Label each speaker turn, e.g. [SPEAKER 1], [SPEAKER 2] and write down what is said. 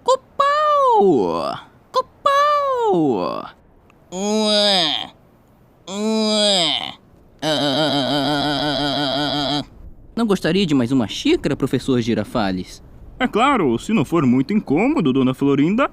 [SPEAKER 1] Copau! Copau! Não gostaria de mais uma xícara, professor Girafales?
[SPEAKER 2] É claro, se não for muito incômodo, dona Florinda.